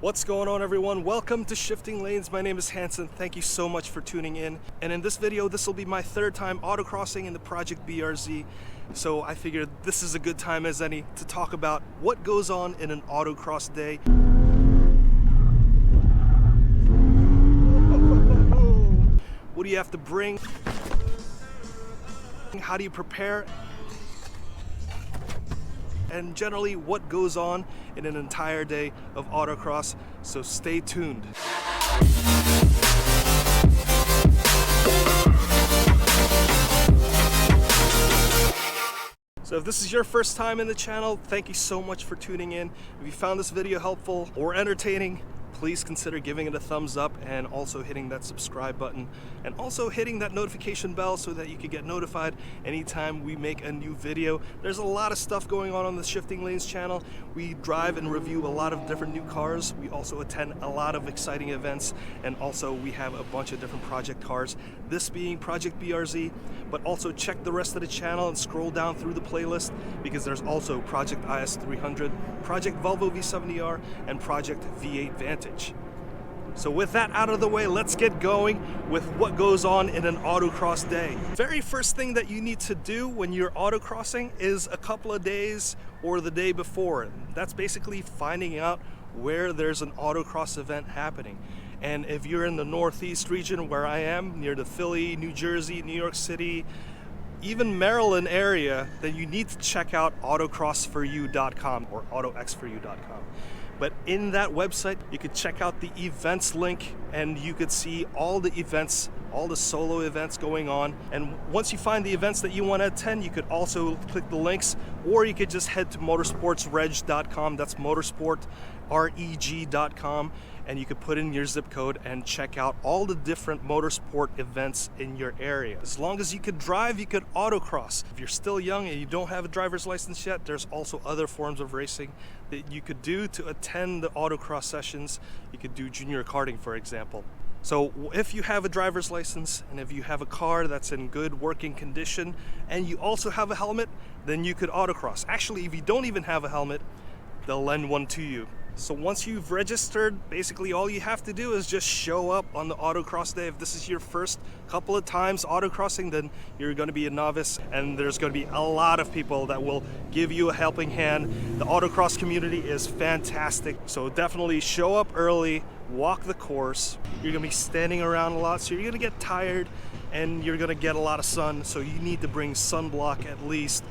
What's going on, everyone? Welcome to Shifting Lanes. My name is Hanson. Thank you so much for tuning in. And in this video, this will be my third time autocrossing in the Project BRZ. So I figured this is a good time as any to talk about what goes on in an autocross day. What do you have to bring? How do you prepare? And generally what goes on in an entire day of autocross, so stay tuned. So if this is your first time in the channel, thank you so much for tuning in. If you found this video helpful or entertaining, please consider giving it a thumbs up and also hitting that subscribe button and also hitting that notification bell so that you can get notified anytime we make a new video. There's a lot of stuff going on the Shifting Lanes channel. We drive and review a lot of different new cars. We also attend a lot of exciting events, and also we have a bunch of different project cars, this being Project BRZ. But also check the rest of the channel and scroll down through the playlist, because there's also Project IS300, Project Volvo V70R, and Project V8 Vantage. So with that out of the way, let's get going with what goes on in an autocross day. Very first thing that you need to do when you're autocrossing is a couple of days or the day before. That's basically finding out where there's an autocross event happening. And if you're in the Northeast region where I am, near the Philly, New Jersey, New York City, even Maryland area, then you need to check out autocrossforyou.com or autoxforyou.com. But in that website, you could check out the events link and you could see all the events, all the solo events going on. And once you find the events that you want to attend, you could also click the links, or you could just head to motorsportsreg.com. That's motorsportreg.com. And you could put in your zip code and check out all the different motorsport events in your area. As long as you could drive, you could autocross. If you're still young and you don't have a driver's license yet, there's also other forms of racing that you could do to attend the autocross sessions. You could do junior karting, for example. So if you have a driver's license and if you have a car that's in good working condition and you also have a helmet, then you could autocross. Actually, if you don't even have a helmet, they'll lend one to you. So once you've registered, basically all you have to do is just show up on the autocross day. If this is your first couple of times autocrossing, then you're going to be a novice, and there's going to be a lot of people that will give you a helping hand. The autocross community is fantastic, so definitely show up early, walk the course. You're going to be standing around a lot, so you're going to get tired and you're going to get a lot of sun, so you need to bring sunblock at least.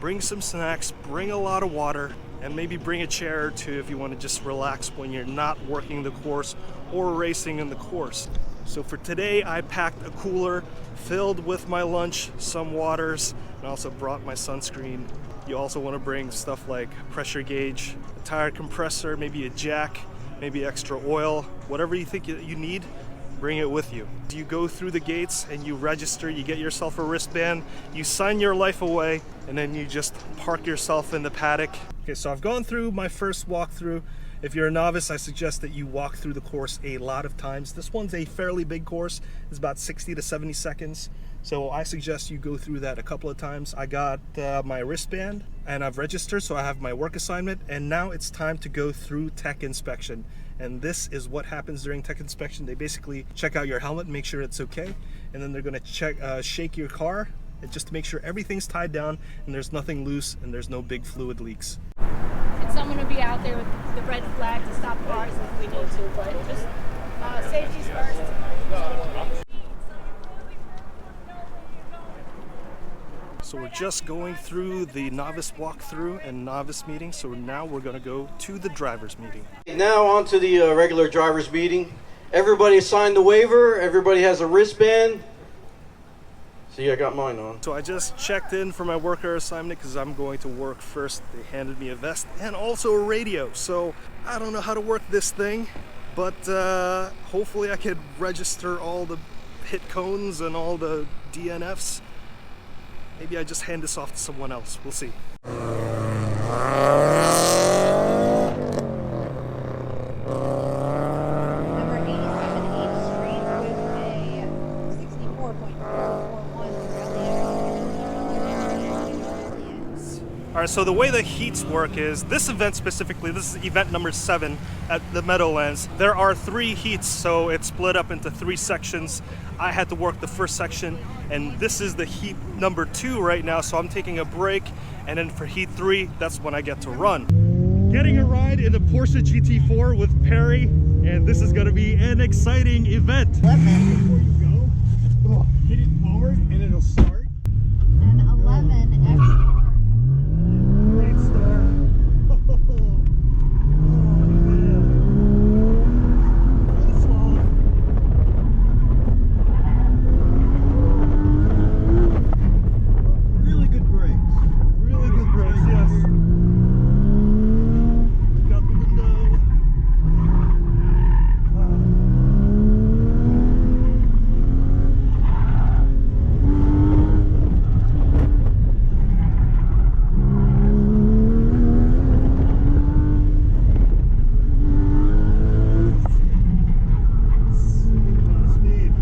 Bring some snacks, bring a lot of water, and maybe bring a chair or two if you want to just relax when you're not working the course or racing in the course. So for today, I packed a cooler filled with my lunch, some waters, and also brought my sunscreen. You also want to bring stuff like pressure gauge, a tire compressor, maybe a jack, maybe extra oil, whatever you think you need. Bring it with you. You go through the gates and you register, you get yourself a wristband, you sign your life away, and then you just park yourself in the paddock. Okay, so I've gone through my first walkthrough. If you're a novice, I suggest that you walk through the course a lot of times. This one's a fairly big course. It's about 60 to 70 seconds. So I suggest you go through that a couple of times. I got my wristband and I've registered, so I have my work assignment, and now it's time to go through tech inspection. And this is what happens during tech inspection. They basically check out your helmet, make sure it's okay, and then they're gonna shake your car just to make sure everything's tied down and there's nothing loose and there's no big fluid leaks. And someone will be out there with the red flag to stop cars if we need to, but just safety's first. So we're just going through the novice walkthrough and novice meeting, so now we're going to go to the driver's meeting. Now on to the regular driver's meeting. Everybody signed the waiver, everybody has a wristband. See, I got mine on. So I just checked in for my worker assignment because I'm going to work first. They handed me a vest and also a radio. So I don't know how to work this thing, but hopefully I could register all the hit cones and all the DNFs. Maybe I just hand this off to someone else. We'll see. right, so the way the heats work is, this event specifically, this is event number 7 at the Meadowlands. There are 3 heats, so it's split up into 3 sections. I had to work the first section, and this is the heat number 2 right now, so I'm taking a break, and then for heat 3, that's when I get to run. Getting a ride in a Porsche GT4 with Perry, and this is going to be an exciting event. Before you go, hit it forward and it'll start. And 11 extra. Great start. Really good brakes. Really good brakes, yes. Got the window. Speed.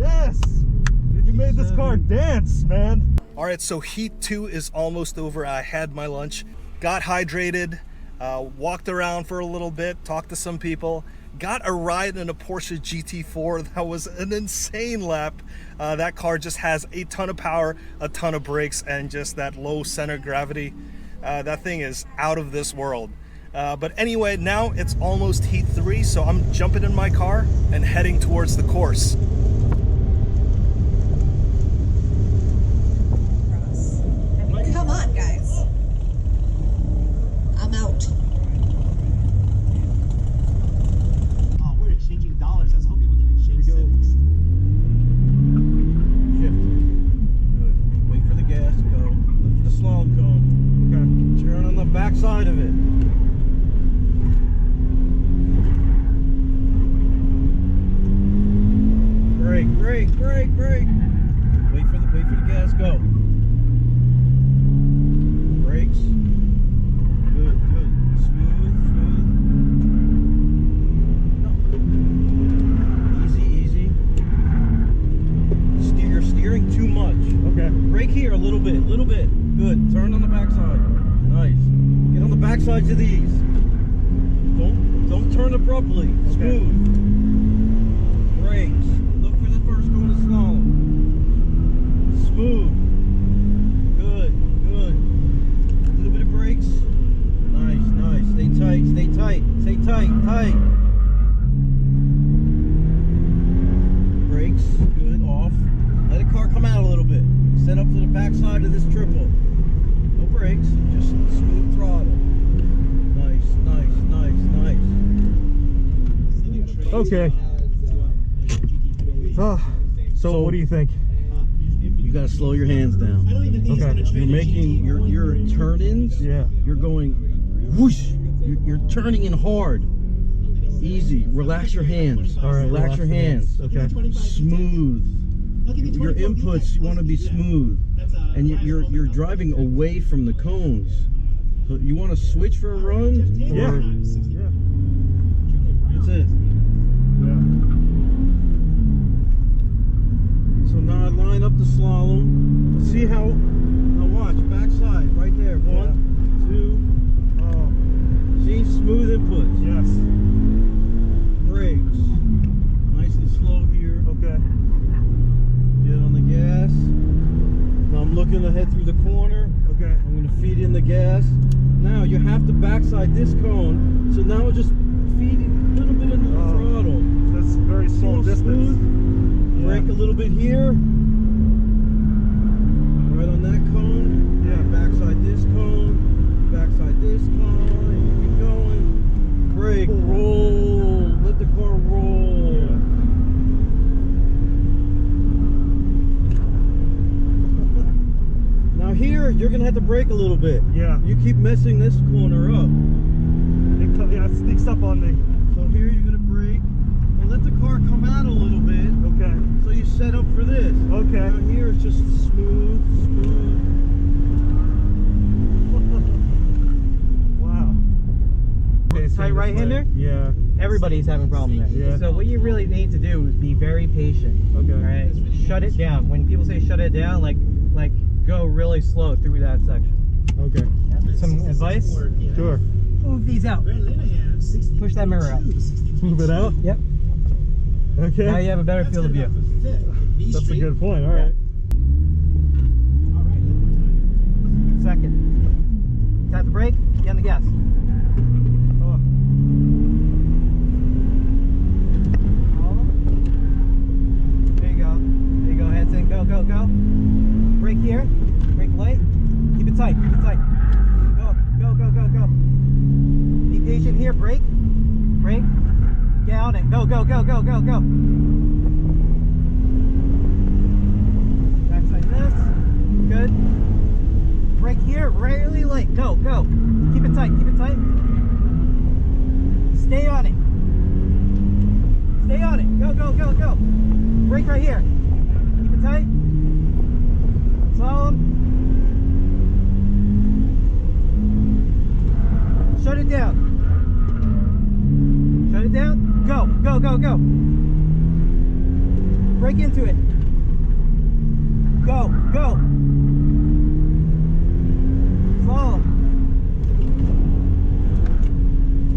Yes! You made this car dance, man. All right, so heat 2 is almost over. I had my lunch, got hydrated, walked around for a little bit, talked to some people, got a ride in a Porsche GT4. That was an insane lap. That car just has a ton of power, a ton of brakes, and just that low center of gravity. That thing is out of this world. But anyway, now it's almost heat 3, so I'm jumping in my car and heading towards the course. Come on, guys. I'm out. Oh, we're exchanging dollars. I was hoping we could exchange civics. Shift. Good. Wait for the gas to go. Look for the slalom cone. Okay. Turn on the back side of it. Brake, brake, brake, brake. Wait for the gas go. Brakes. Good, good. Smooth, smooth. Easy, easy. You're steering too much. Okay. Brake here a little bit, Good. Turn on the backside. Nice. Get on the backsides of these. Don't turn abruptly. Okay. Smooth. Brakes. Look for the first going to slalom. Smooth. Good, good. A little bit of brakes. Nice, nice. Stay tight, stay tight. Stay tight, tight. Brakes. Good. Off. Let the car come out a little bit. Set up to the backside of this triple. No brakes, just smooth throttle. Nice, nice, nice, nice. Okay. So what do you think? You gotta slow your hands down. Okay. You're making your turn-ins. Yeah. You're going whoosh. You're turning in hard. Easy. Relax your hands. All right. Relax your hands. Okay. Smooth. Your inputs, you want to be smooth, and you're driving away from the cones. So you want to switch for a run? Yeah. Or- Yeah. That's it. Yeah. So now I line up the slalom. See how? Now watch backside right there. 1, 2. Oh, See, smooth inputs. yes. Brakes. Nice and slow here. Okay. Get on the gas. Now I'm looking to head through the corner. Okay. I'm going to feed in the gas. Now you have to backside this cone. So now just feed a little bit into the throttle. That's very See slow how distance. smooth? Yeah. Brake a little bit here. Right on that cone. Yeah. Backside this cone. Backside this cone. And keep going. Brake. Roll. Let the car roll. Yeah. Now here, you're going to have to brake a little bit. Yeah. You keep messing this corner up. It sneaks up on me. So here you're going to brake. And let the car come out a little bit. Okay. So you set up for this. Okay. Down here it's just smooth, smooth. Wow. Okay, Tight right-hander? Yeah. Everybody's having a problem there. Yeah. So what you really need to do is be very patient. Okay. All right. Shut it down. When people say shut it down, like go really slow through that section. Okay. Some advice? Sure. Move these out. Push that mirror out. Move it out? Yep. Okay. Now you have a better field of view. That's a good point. All right. Second. Tap the brake, get on the gas. Oh. There you go. There you go. Heads in. Go, go, go. Brake here. Brake light. Keep it tight. Keep it tight. Go, go, go, go, go. Be patient here. Brake. Brake. Get on it. Go, go, go, go, go, go. Backside this. Good. Brake here. Really light. Go, go. Keep it tight. Keep it tight. Stay on it. Stay on it. Go, go, go, go. Brake right here. Keep it tight. Solemn. Shut it down. Shut it down. Go, go, go, go. Break into it. Go, go. Solemn.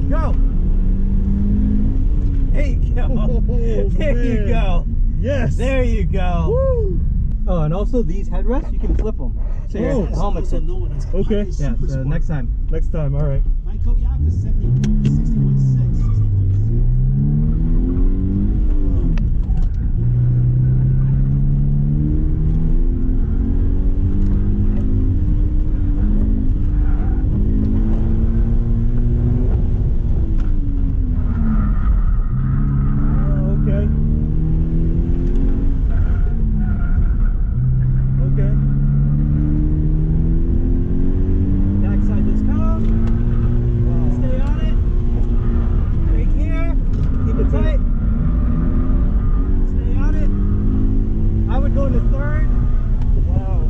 Go. There you go. There you go. Yes. There you go. Woo. Oh, and also these headrests, you can flip them. So your helmet's in. Okay. Yeah, so next time. Next time. All right. My Kodiak is 60.6. Okay. Okay. Backside this cone. Stay on it. Brake here. Keep it tight. Stay on it. I would go into third. Wow.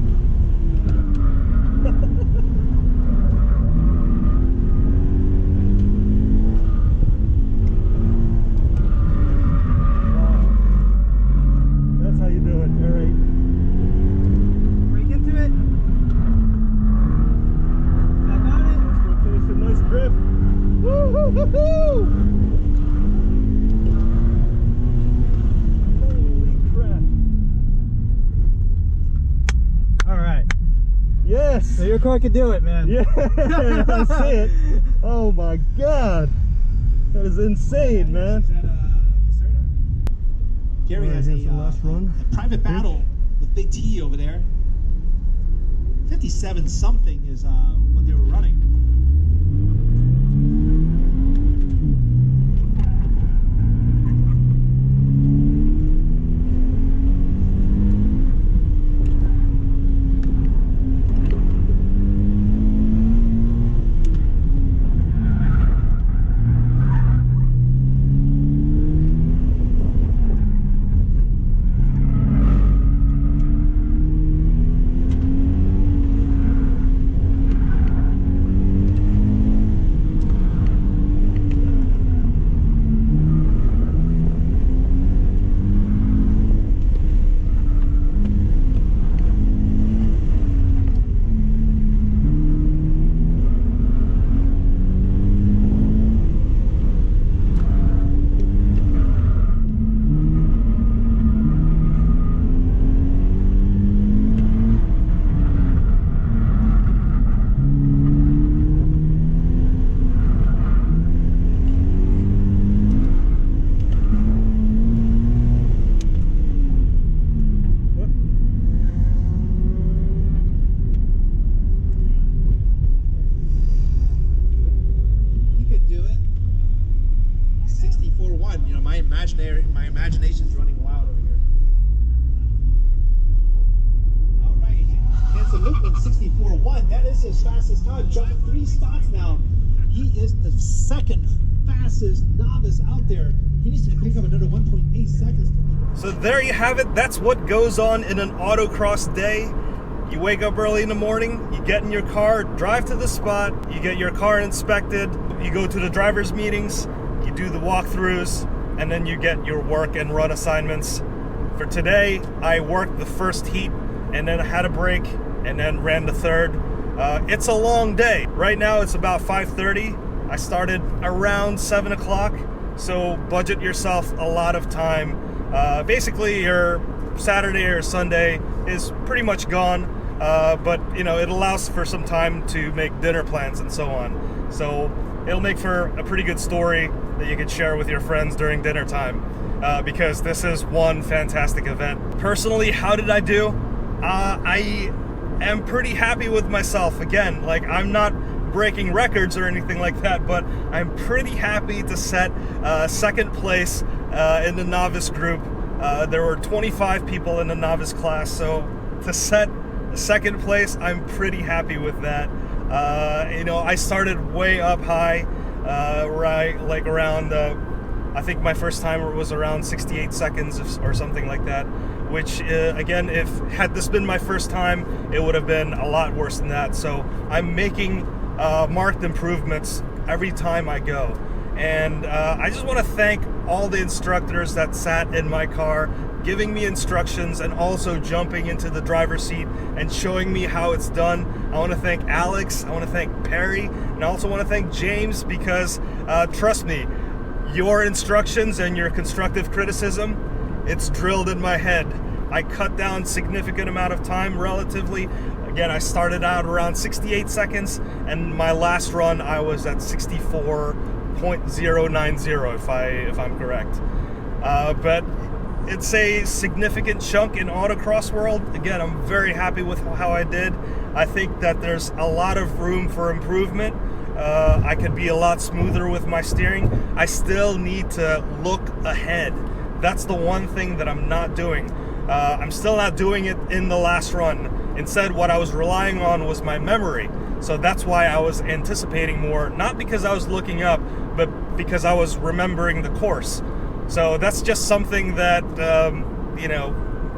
That's how you do it. All right. Brake into it. Back on it. Let's go finish a nice grip. Woo-hoo-hoo-hoo! Holy crap. All right. Yes. So your car could do it, man. Yeah, I see it. Oh my God. That is insane, man. Is that Caserta? Gary All right, has here's the last run. a private battle with Big T over there. 57 something is what they were running. My imagination's running wild over here. All right, Hanson Lukeman 64.1. That is his fastest time, jumping 3 spots now. He is the second fastest novice out there. He needs to pick up another 1.8 seconds to lead. So there you have it. That's what goes on in an autocross day. You wake up early in the morning, you get in your car, drive to the spot, you get your car inspected, you go to the driver's meetings, you do the walkthroughs, and then you get your work and run assignments. For today, I worked the first heat, and then I had a break, and then ran the third. It's a long day. Right now it's about 5:30. I started around 7 o'clock, so budget yourself a lot of time. Basically, your Saturday or Sunday is pretty much gone, but you know, it allows for some time to make dinner plans and so on. So it'll make for a pretty good story that you can share with your friends during dinner time, because this is one fantastic event. Personally, how did I do? I am pretty happy with myself. Again, like, I'm not breaking records or anything like that, but I'm pretty happy to set second place in the novice group. There were 25 people in the novice class, so to set second place, I'm pretty happy with that. You know, I started way up high, right, like around, I think my first timer was around 68 seconds or something like that, which again, had this been my first time, it would have been a lot worse than that. So I'm making marked improvements every time I go. And I just want to thank all the instructors that sat in my car, giving me instructions and also jumping into the driver's seat and showing me how it's done. I want to thank Alex, I want to thank Perry, and I also want to thank James, because trust me, your instructions and your constructive criticism, it's drilled in my head. I cut down significant amount of time relatively. Again, I started out around 68 seconds, and my last run I was at 64.090 if I'm correct. But it's a significant chunk in autocross world. Again, I'm very happy with how I did. I think that there's a lot of room for improvement. I could be a lot smoother with my steering. I still need to look ahead. That's the one thing that I'm not doing. I'm still not doing it in the last run. Instead, what I was relying on was my memory. So that's why I was anticipating more, not because I was looking up, but because I was remembering the course. So that's just something that, you know,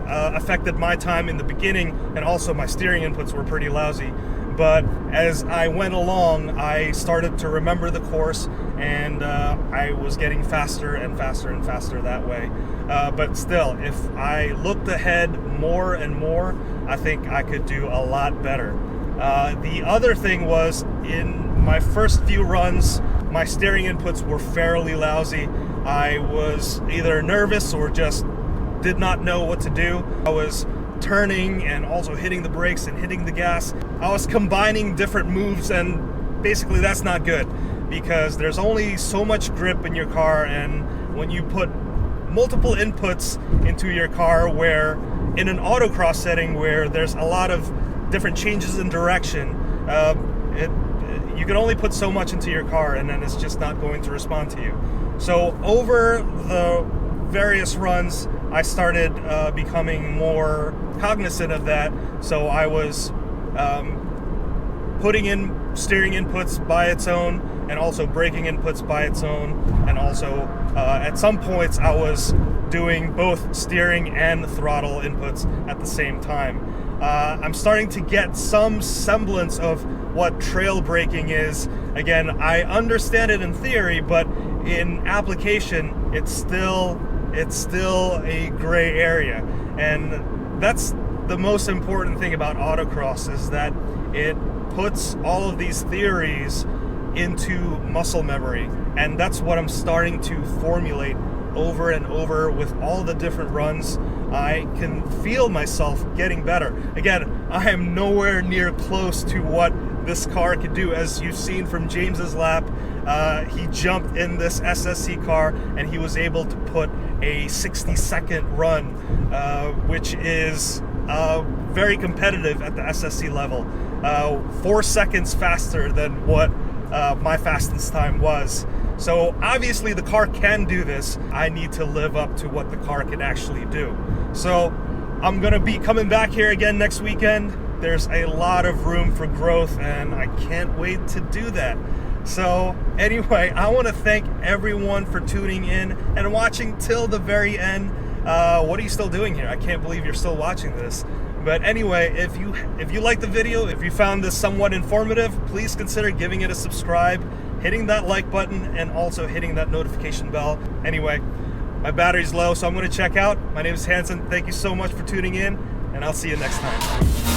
affected my time in the beginning, and also my steering inputs were pretty lousy. But as I went along, I started to remember the course, and I was getting faster and faster and faster that way. But still, if I looked ahead more and more, I think I could do a lot better. The other thing was, in my first few runs, my steering inputs were fairly lousy. I was either nervous or just did not know what to do. I was turning and also hitting the brakes and hitting the gas. I was combining different moves, and basically that's not good, because there's only so much grip in your car, and when you put multiple inputs into your car, where in an autocross setting where there's a lot of different changes in direction, you can only put so much into your car, and then it's just not going to respond to you. So over the various runs, I started becoming more cognizant of that. So I was putting in steering inputs by its own, and also braking inputs by its own, and also at some points I was doing both steering and throttle inputs at the same time. I'm starting to get some semblance of what trail braking is. Again, I understand it in theory, but in application, it's still a gray area. And that's the most important thing about autocross, is that it puts all of these theories into muscle memory. And that's what I'm starting to formulate over and over with all the different runs. I can feel myself getting better. Again, I am nowhere near close to what this car could do. As you've seen from James's lap, he jumped in this SSC car and he was able to put a 60-second run, which is very competitive at the SSC level. 4 seconds faster than what my fastest time was. So obviously the car can do this. I need to live up to what the car can actually do. So I'm gonna be coming back here again next weekend. there's a lot of room for growth, and I can't wait to do that. So anyway, I want to thank everyone for tuning in and watching till the very end. What are you still doing here? I can't believe you're still watching this. But anyway, if you liked the video, if you found this somewhat informative, please consider giving it a subscribe, hitting that like button, and also hitting that notification bell. Anyway, my battery's low, so I'm going to check out. My name is Hanson. Thank you so much for tuning in, and I'll see you next time.